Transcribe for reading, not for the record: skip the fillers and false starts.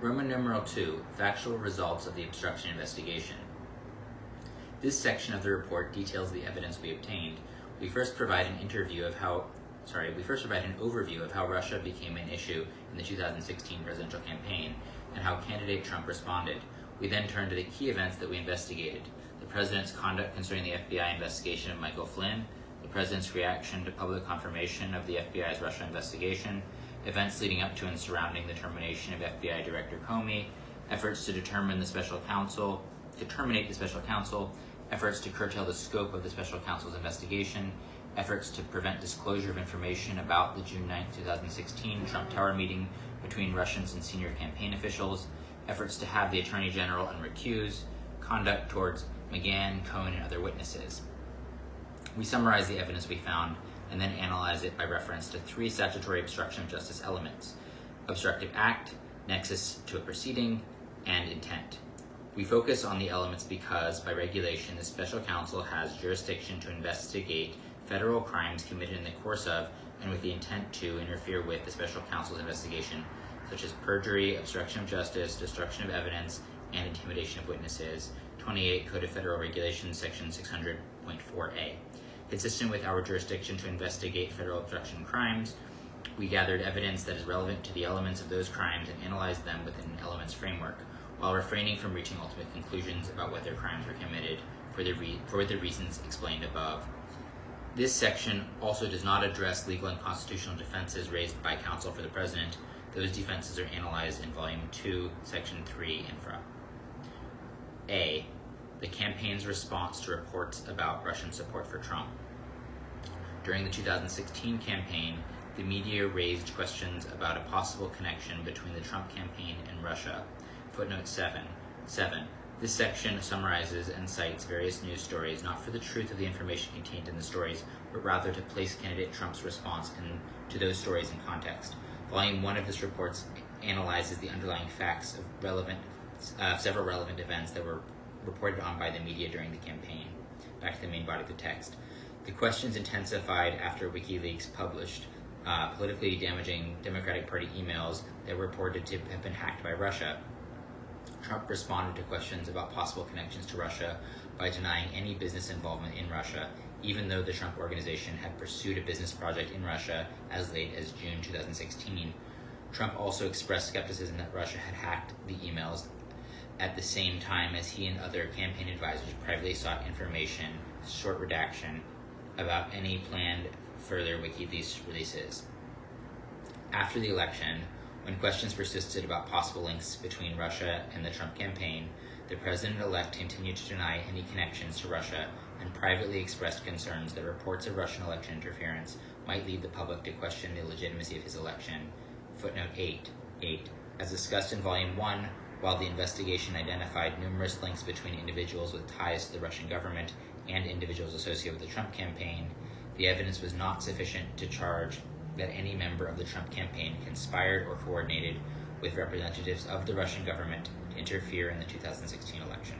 Roman numeral 2, factual results of the obstruction investigation. This section of the report details the evidence we obtained. We first provide an overview of how Russia became an issue in the 2016 presidential campaign and how candidate Trump responded. We then turn to the key events that we investigated: the president's conduct concerning the FBI investigation of Michael Flynn, the president's reaction to public confirmation of the FBI's Russia investigation, events leading up to and surrounding the termination of FBI Director Comey, efforts to terminate the special counsel, efforts to curtail the scope of the special counsel's investigation, efforts to prevent disclosure of information about the June 9, 2016 Trump Tower meeting between Russians and senior campaign officials, efforts to have the Attorney General unrecused, conduct towards McGahn, Cohen, and other witnesses. We summarize the evidence we found and then analyze it by reference to 3 statutory obstruction of justice elements: obstructive act, nexus to a proceeding, and intent. We focus on the elements because, by regulation, the special counsel has jurisdiction to investigate federal crimes committed in the course of and with the intent to interfere with the special counsel's investigation, such as perjury, obstruction of justice, destruction of evidence, and intimidation of witnesses. 28 Code of Federal Regulations, Section 600.4a. Consistent with our jurisdiction to investigate federal obstruction crimes, we gathered evidence that is relevant to the elements of those crimes and analyzed them within an elements framework, while refraining from reaching ultimate conclusions about whether crimes were committed for the reasons explained above. This section also does not address legal and constitutional defenses raised by counsel for the president. Those defenses are analyzed in Volume 2, Section 3, Infra. A. The campaign's response to reports about Russian support for Trump. During the 2016 campaign, the media raised questions about a possible connection between the Trump campaign and Russia. Footnote 7. This section summarizes and cites various news stories, not for the truth of the information contained in the stories, but rather to place candidate Trump's response to those stories in context. Volume 1 of this report analyzes the underlying facts of several relevant events that were reported on by the media during the campaign. Back to the main body of the text. The questions intensified after WikiLeaks published politically damaging Democratic Party emails that were reported to have been hacked by Russia. Trump responded to questions about possible connections to Russia by denying any business involvement in Russia, even though the Trump Organization had pursued a business project in Russia as late as June 2016. Trump also expressed skepticism that Russia had hacked the emails at the same time as he and other campaign advisors privately sought information, short redaction, about any planned further WikiLeaks releases. After the election, when questions persisted about possible links between Russia and the Trump campaign, the president-elect continued to deny any connections to Russia and privately expressed concerns that reports of Russian election interference might lead the public to question the legitimacy of his election. Footnote 8. As discussed in Volume 1, while the investigation identified numerous links between individuals with ties to the Russian government and individuals associated with the Trump campaign, the evidence was not sufficient to charge that any member of the Trump campaign conspired or coordinated with representatives of the Russian government to interfere in the 2016 election.